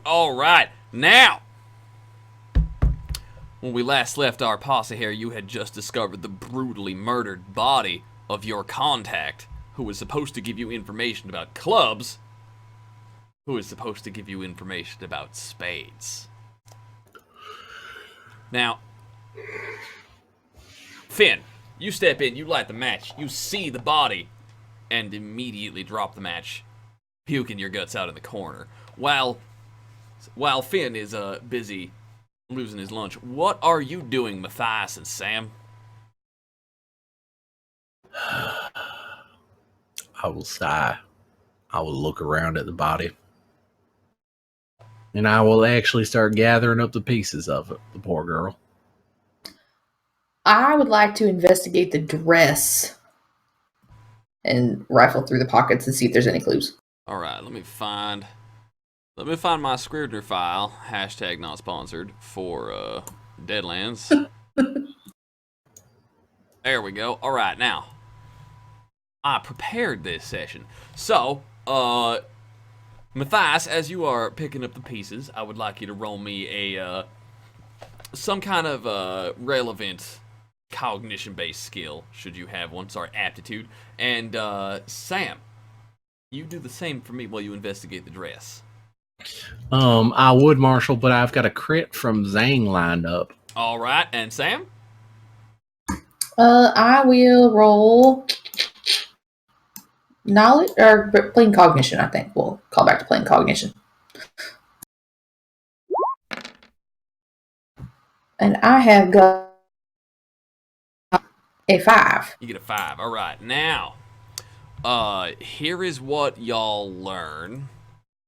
All right, now, when we last left our posse here, you had just discovered the brutally murdered body of your contact, who was supposed to give you information about clubs, who was supposed to give you information about spades. Now, Finn, you step in, you light the match, you see the body, and immediately drop the match, puking your guts out in the corner. While Finn is busy losing his lunch, what are you doing, Matthias and Sam? I will sigh. I will look around at the body. And I will actually start gathering up the pieces of it, the poor girl. I would like to investigate the dress and rifle through the pockets and see if there's any clues. All right, let me find my Scrivener file. Hashtag not sponsored for Deadlands. There we go. All right, now I prepared this session. So, Matthias, as you are picking up the pieces, I would like you to roll me a some kind of relevant cognition-based skill, should you have one. Sorry, aptitude. And Sam, you do the same for me while you investigate the dress. I would, Marshall, but I've got a crit from Zang lined up. All right, and Sam? I will roll knowledge or plain cognition. I think we'll call back to plain cognition. And I have got a 5. You get a 5. All right, now, here is what y'all learn.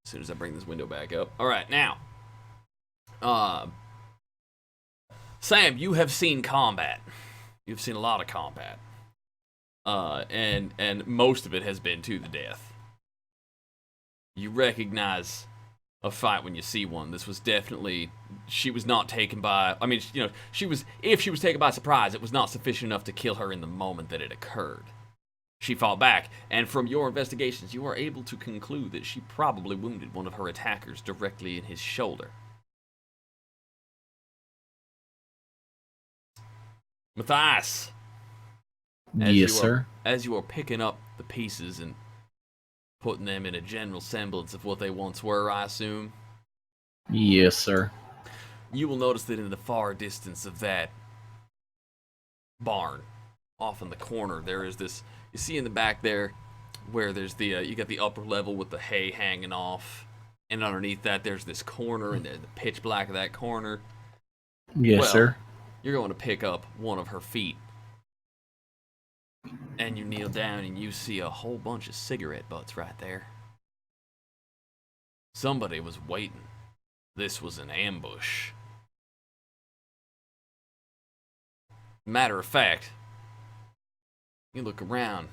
As soon as I bring this window back up. All right, now, Sam, you have seen combat. You've seen a lot of combat. And most of it has been to the death. You recognize a fight when you see one. This was definitely, she was not taken by, I mean, you know, if she was taken by surprise, it was not sufficient enough to kill her in the moment that it occurred. She fought back, and from your investigations, you are able to conclude that she probably wounded one of her attackers directly in his shoulder. Matthias. Yes, sir. As you are picking up the pieces and putting them in a general semblance of what they once were, I assume. Yes, sir. You will notice that in the far distance of that barn, off in the corner, there is this, you see in the back there, where there's the, you got the upper level with the hay hanging off, and underneath that there's this corner, and the pitch black of that corner. Yes, sir. You're going to pick up one of her feet. And you kneel down and you see a whole bunch of cigarette butts right there. Somebody was waiting. This was an ambush. Matter of fact, you look around,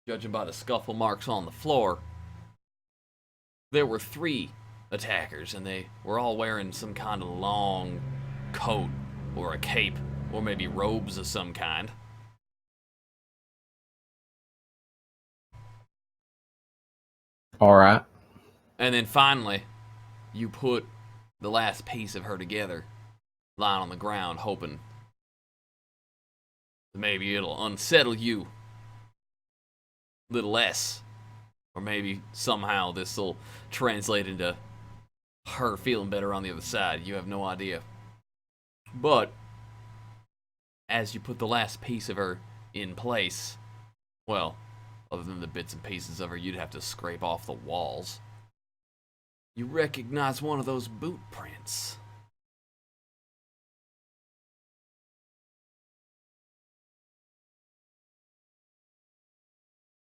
judging by the scuffle marks on the floor, there were 3 attackers, and they were all wearing some kind of long coat or a cape or maybe robes of some kind. All right. And then finally, you put the last piece of her together, lying on the ground, hoping that maybe it'll unsettle you a little less. Or maybe somehow this will translate into her feeling better on the other side. You have no idea. But as you put the last piece of her in place, well, other than the bits and pieces of her you'd have to scrape off the walls, you recognize one of those boot prints.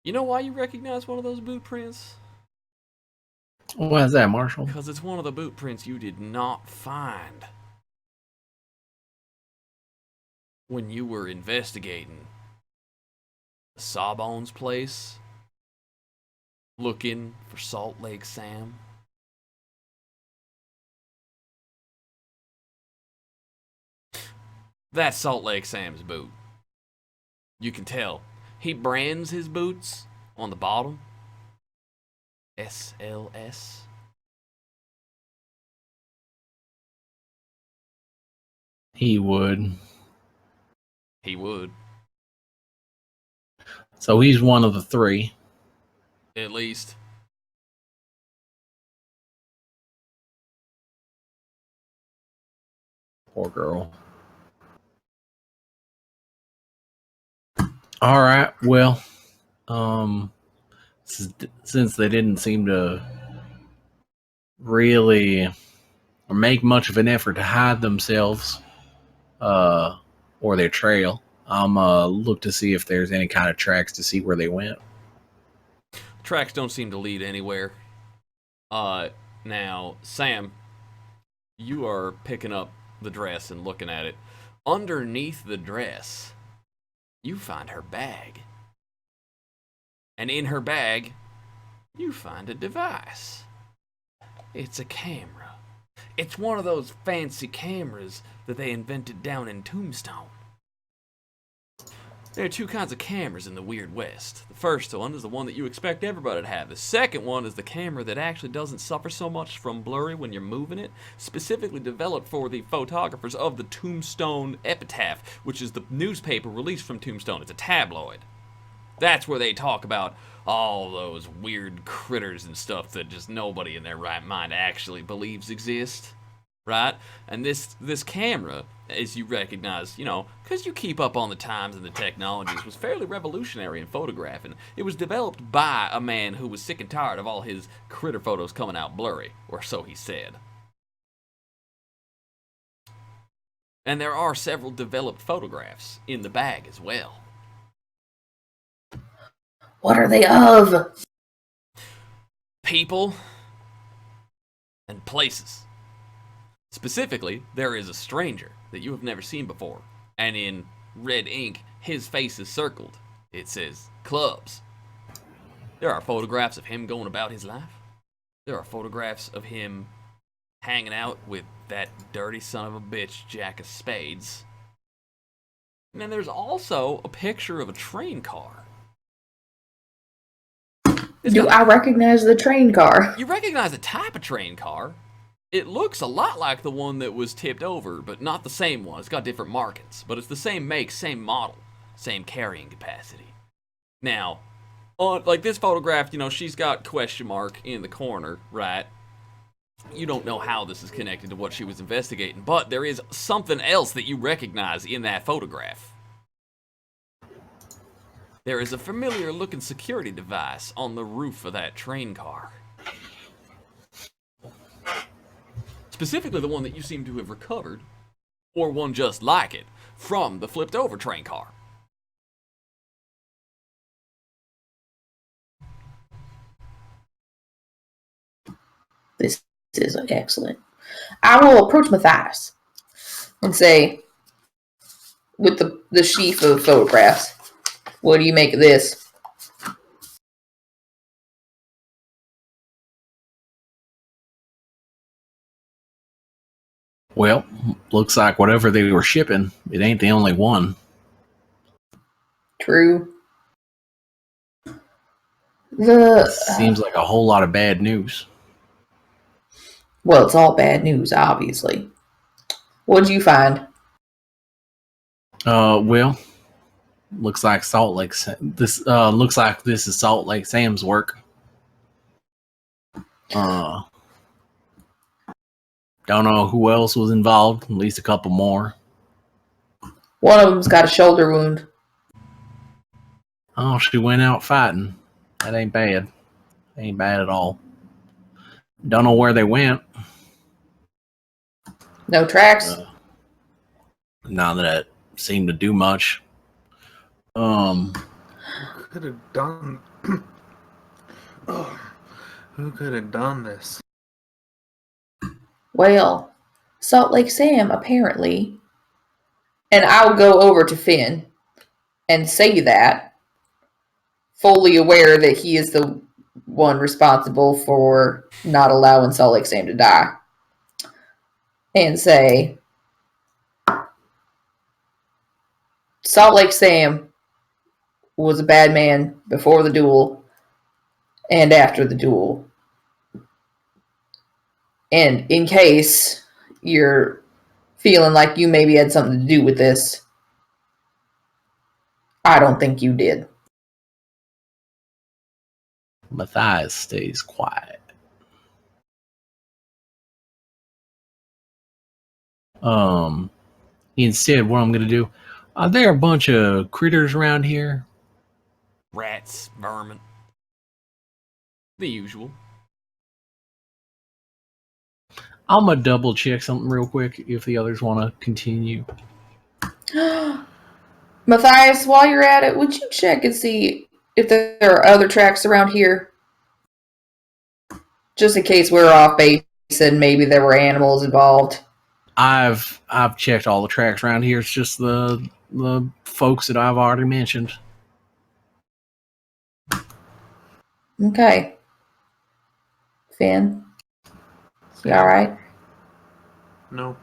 You know why you recognize one of those boot prints? Why is that, Marshall? Because it's one of the boot prints you did not find when you were investigating Sawbones' place, looking for Salt Lake Sam. That's Salt Lake Sam's boot. You can tell. He brands his boots on the bottom. SLS. He would. He would. So he's one of the three. At least. Poor girl. All right. Well, since they didn't seem to really make much of an effort to hide themselves or their trail, I'm look to see if there's any kind of tracks to see where they went. Tracks don't seem to lead anywhere. Now, Sam, you are picking up the dress and looking at it. Underneath the dress, you find her bag. And in her bag, you find a device. It's a camera. It's one of those fancy cameras that they invented down in Tombstone. There are two kinds of cameras in the Weird West. The first one is the one that you expect everybody to have. The second one is the camera that actually doesn't suffer so much from blurry when you're moving it, specifically developed for the photographers of the Tombstone Epitaph, which is the newspaper released from Tombstone. It's a tabloid. That's where they talk about all those weird critters and stuff that just nobody in their right mind actually believes exist. Right? And this camera, as you recognize, because you keep up on the times and the technologies, was fairly revolutionary in photographing. It was developed by a man who was sick and tired of all his critter photos coming out blurry, or so he said. And there are several developed photographs in the bag as well. What are they of? People and places. Specifically, there is a stranger that you have never seen before, and in red ink, his face is circled. It says, clubs. There are photographs of him going about his life. There are photographs of him hanging out with that dirty son of a bitch, Jack of Spades. And then there's also a picture of a train car. I recognize the train car? You recognize the type of train car. It looks a lot like the one that was tipped over, but not the same one. It's got different markings, but it's the same make, same model, same carrying capacity. Now, like this photograph, she's got question mark in the corner, right? You don't know how this is connected to what she was investigating, but there is something else that you recognize in that photograph. There is a familiar-looking security device on the roof of that train car. Specifically the one that you seem to have recovered, or one just like it, from the flipped-over train car. This is excellent. I will approach Matthias and say, with the sheaf of photographs, what do you make of this? Well, looks like whatever they were shipping, it ain't the only one. True. Seems like a whole lot of bad news. Well, it's all bad news, obviously. What'd you find? Well, looks like Salt Lake. This looks like this is Salt Lake Sam's work. Don't know who else was involved. At least a couple more. One of them's got a shoulder wound. Oh, she went out fighting. That ain't bad. Ain't bad at all. Don't know where they went. No tracks. None that seemed to do much. Who could have done? Who could have done this? Well, Salt Lake Sam, apparently. And I'll go over to Finn and say that, fully aware that he is the one responsible for not allowing Salt Lake Sam to die. And say, Salt Lake Sam was a bad man before the duel and after the duel. And in case you're feeling like you maybe had something to do with this. I don't think you did. Matthias stays quiet. Instead, what I'm gonna do? Are there a bunch of critters around here? Rats, vermin. The usual. I'm gonna double check something real quick if the others want to continue. Matthias, while you're at it, would you check and see if there are other tracks around here? Just in case we're off base and maybe there were animals involved. I've checked all the tracks around here. It's just the folks that I've already mentioned. Okay. Finn, you all right? No.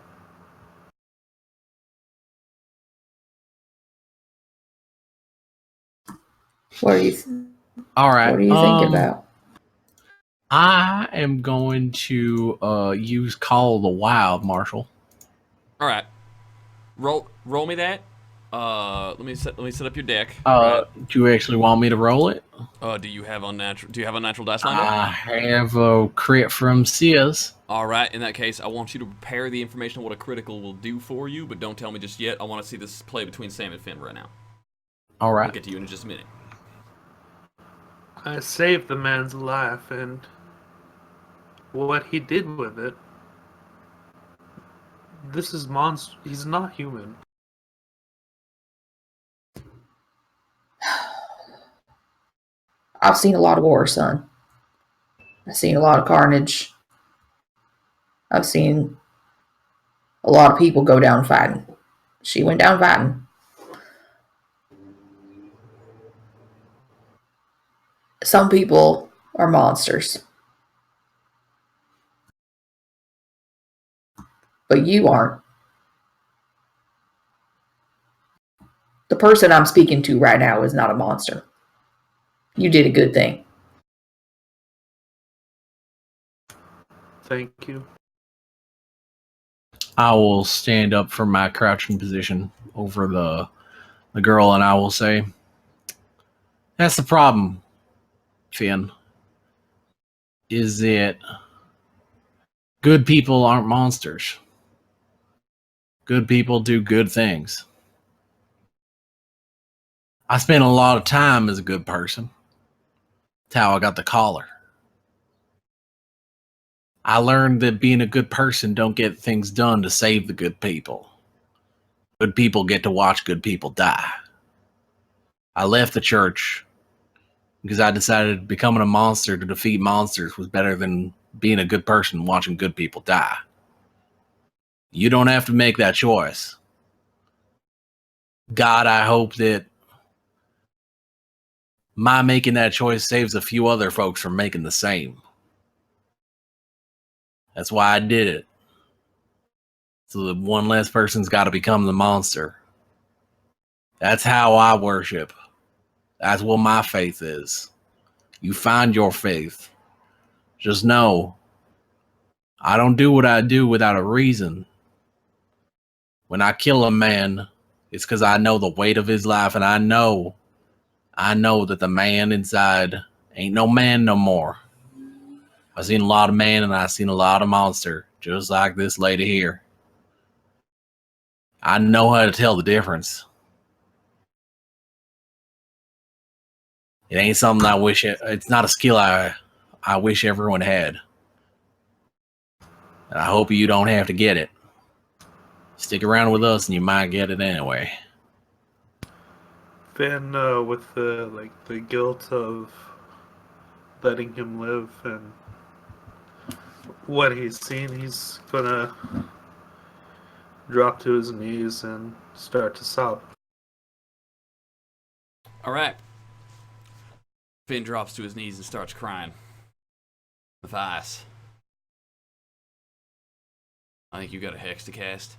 What are you? All right. What are you thinking about? I am going to use Call of the Wild, Marshall. All right. Roll me that. Let me set up your deck. Do you actually want me to roll it? Do you have unnatural dice lined up? I have a crit from Sis. All right. In that case, I want you to prepare the information on what a critical will do for you, but don't tell me just yet. I want to see this play between Sam and Finn right now. All right. I'll get to you in just a minute. I saved the man's life, and what he did with it. This is monster. He's not human. I've seen a lot of war, son. I've seen a lot of carnage. I've seen a lot of people go down fighting. She went down fighting. Some people are monsters. But you aren't. The person I'm speaking to right now is not a monster. You did a good thing. Thank you. I will stand up from my crouching position over the girl, and I will say, "That's the problem, Finn. Is that good people aren't monsters. Good people do good things. I spent a lot of time as a good person. That's how I got the collar. I learned that being a good person don't get things done to save the good people. Good people get to watch good people die. I left the church because I decided becoming a monster to defeat monsters was better than being a good person and watching good people die. You don't have to make that choice. God, I hope that my making that choice saves a few other folks from making the same. That's why I did it. So that one less person's got to become the monster. That's how I worship. That's what my faith is. You find your faith. Just know, I don't do what I do without a reason. When I kill a man, it's because I know the weight of his life, and I know that the man inside ain't no man no more. I've seen a lot of man, and I've seen a lot of monster, just like this lady here. I know how to tell the difference. It ain't something I wish it's not a skill I wish everyone had. And I hope you don't have to get it. Stick around with us and you might get it anyway. Finn, with the guilt of letting him live and what he's seen, he's gonna drop to his knees and start to sob. All right. Finn drops to his knees and starts crying. Matthias, I think you got a hex to cast.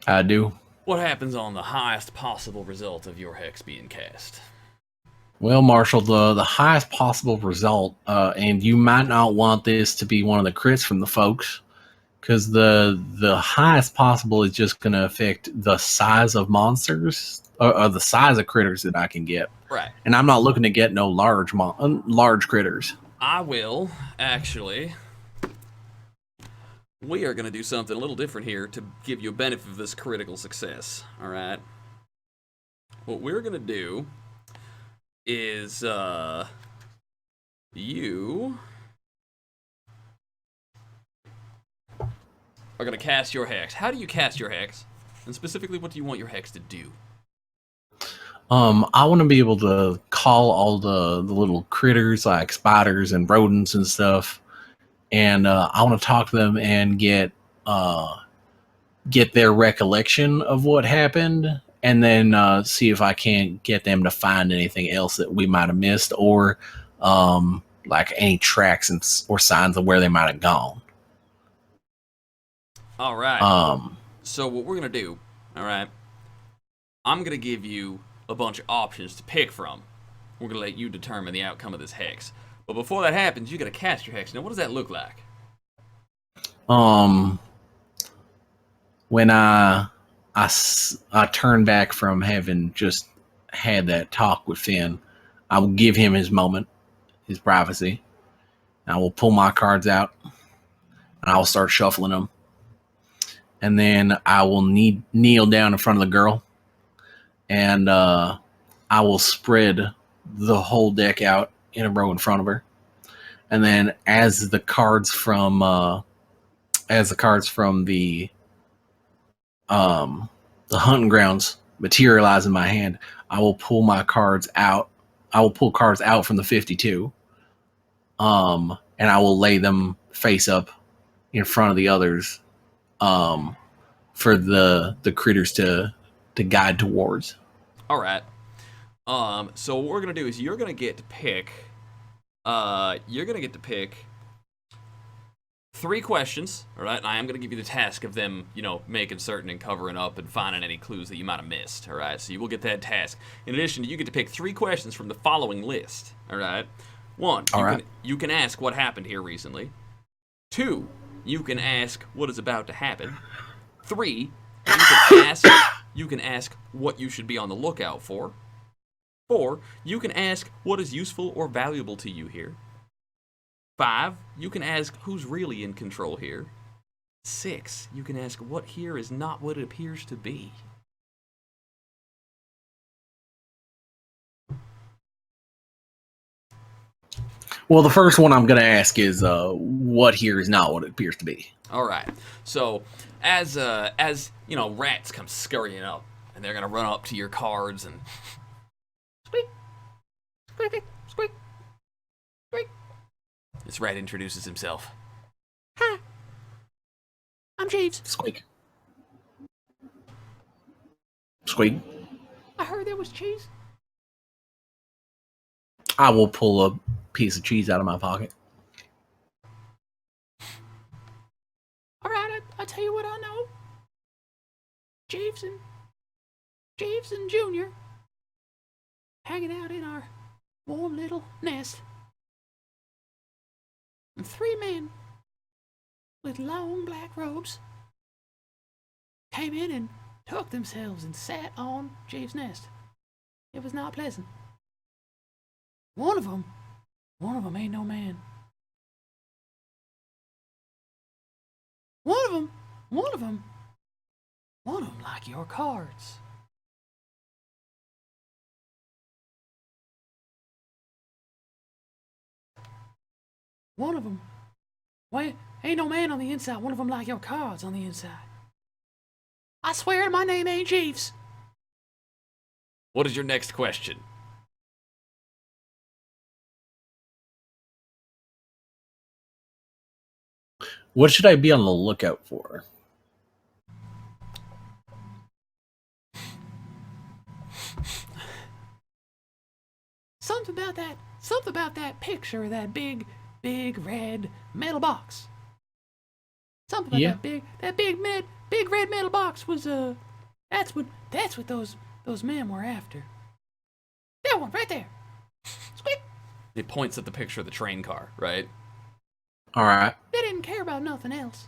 I do. What happens on the highest possible result of your hex being cast? Well, Marshall, the highest possible result, and you might not want this to be one of the crits from the folks, Because the highest possible is just going to affect the size of monsters or the size of critters that I can get. Right. And I'm not looking to get no large critters. I will, actually. We are going to do something a little different here to give you a benefit of this critical success. All right. What we're going to do is, you are going to cast your hex. How do you cast your hex? And specifically, what do you want your hex to do? I want to be able to call all the little critters like spiders and rodents and stuff, and I want to talk to them and get their recollection of what happened, and then see if I can't get them to find anything else that we might have missed, or like any tracks or signs of where they might have gone. All right. So what we're going to do, all right, I'm going to give you a bunch of options to pick from. We're going to let you determine the outcome of this hex. But before that happens, you got to cast your hex. Now, what does that look like? When I turn back from having just had that talk with Finn, I will give him his moment, his privacy. I will pull my cards out, and I will start shuffling them. And then I will kneel down in front of the girl, and I will spread the whole deck out in a row in front of her. And then as the cards from the hunting grounds materialize in my hand, I will pull my cards out. I will pull cards out from the 52. And I will lay them face up in front of the others, for the critters to guide towards. All right. So what we're gonna do is you're gonna get to pick. Three questions. All right. And I am gonna give you the task of them, making certain and covering up and finding any clues that you might have missed. All right. So you will get that task. In addition, you get to pick 3 questions from the following list. All right. 1. You can ask what happened here recently. 2. You can ask what is about to happen. 3. You can ask what you should be on the lookout for. 4. You can ask what is useful or valuable to you here. 5. You can ask who's really in control here. 6. You can ask what here is not what it appears to be. Well, the first one I'm going to ask is what here is not what it appears to be. All right. So, as rats come scurrying up, and they're gonna run up to your cards and squeak, squeak, squeak, squeak. This rat introduces himself. Hi, I'm Jeeves. Squeak. Squeak. I heard there was cheese. I will pull a piece of cheese out of my pocket. All right, I tell you what I know. Jeeves and Junior hanging out in our warm little nest. And 3 men with long black robes came in and took themselves and sat on Jeeves' nest. It was not pleasant. One of them ain't no man. One of them like your cards. One of them, well, ain't no man on the inside. One of them like your cards on the inside. I swear my name ain't Jeeves. What is your next question? What should I be on the lookout for? Something about that picture, that big red metal box. Something about that big red metal box was that's what those men were after. That one right there. Squeak. It points at the picture of the train car, right? All right. They didn't care about nothing else.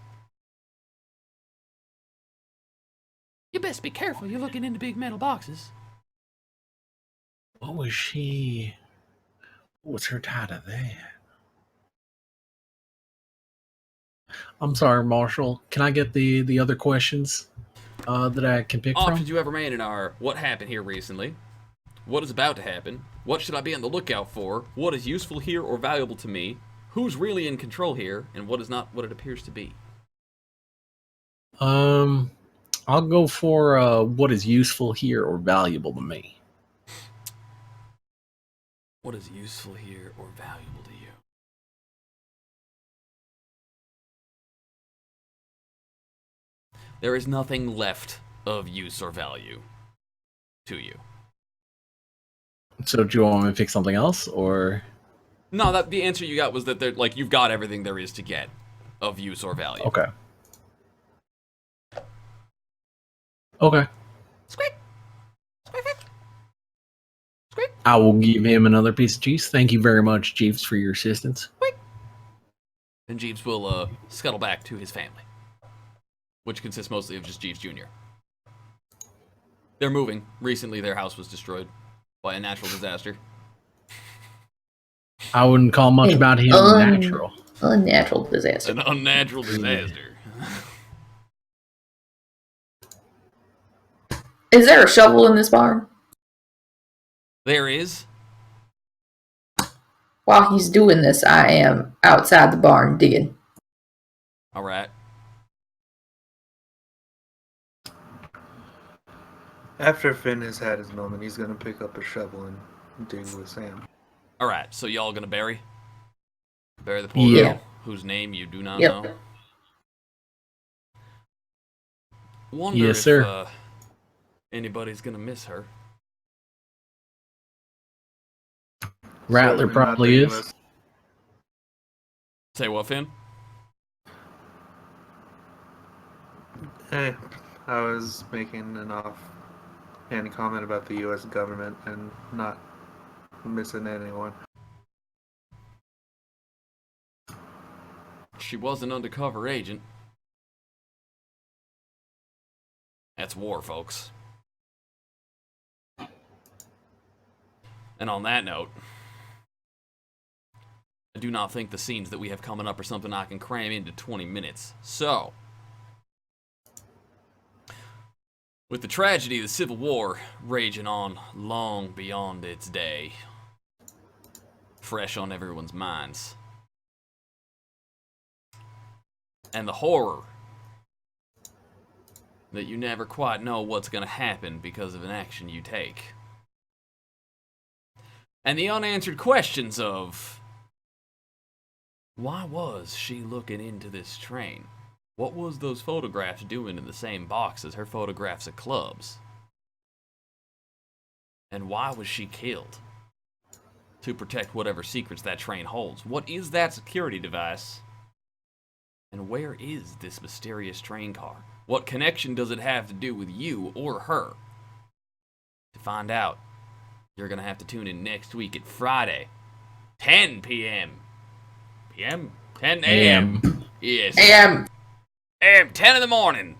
You best be careful. You're looking into big metal boxes. What was her tie to that? I'm sorry, Marshall. Can I get the other questions that I can pick from? Options you have remain in are: what happened here recently? What is about to happen? What should I be on the lookout for? What is useful here or valuable to me? Who's really in control here? And what is not what it appears to be? I'll go for what is useful here or valuable to me. What is useful here or valuable to you? There is nothing left of use or value to you. So do you want me to pick something else, or? No, that the answer you got was that like you've got everything there is to get of use or value. Okay. Okay. Squeak. Squeak. Squeak. I will give him another piece of cheese. Thank you very much, Jeeves, for your assistance. Squeak. And Jeeves will scuttle back to his family, which consists mostly of just Jeeves Jr. They're moving. Recently, their house was destroyed by a natural disaster. I wouldn't call much about him natural. Unnatural disaster. An unnatural disaster. Is there a shovel in this barn? There is. While he's doing this, I am outside the barn digging. All right. After Finn has had his moment, he's gonna pick up a shovel and dig with Sam. All right. So y'all gonna bury the poor Yeah. girl whose name you do not Yep. know. Wonder Yes, if sir. anybody's gonna miss her. Rattler Certainly not probably the is. US. Say what, Finn? Hey, I was making an offhand comment about the U.S. government and not missing anyone. She was an undercover agent. That's war, folks. And on that note, I do not think the scenes that we have coming up are something I can cram into 20 minutes. So, with the tragedy of the Civil War raging on long beyond its day, fresh on everyone's minds, and the horror that you never quite know what's going to happen because of an action you take, and the unanswered questions of why was she looking into this train? What was those photographs doing in the same box as her photographs at clubs? And why was she killed? To protect whatever secrets that train holds. What is that security device? And where is this mysterious train car? What connection does it have to do with you or her? To find out, you're going to have to tune in next week at Friday, 10 p.m. PM? 10 a.m. Yes. AM. AM, 10 in the morning.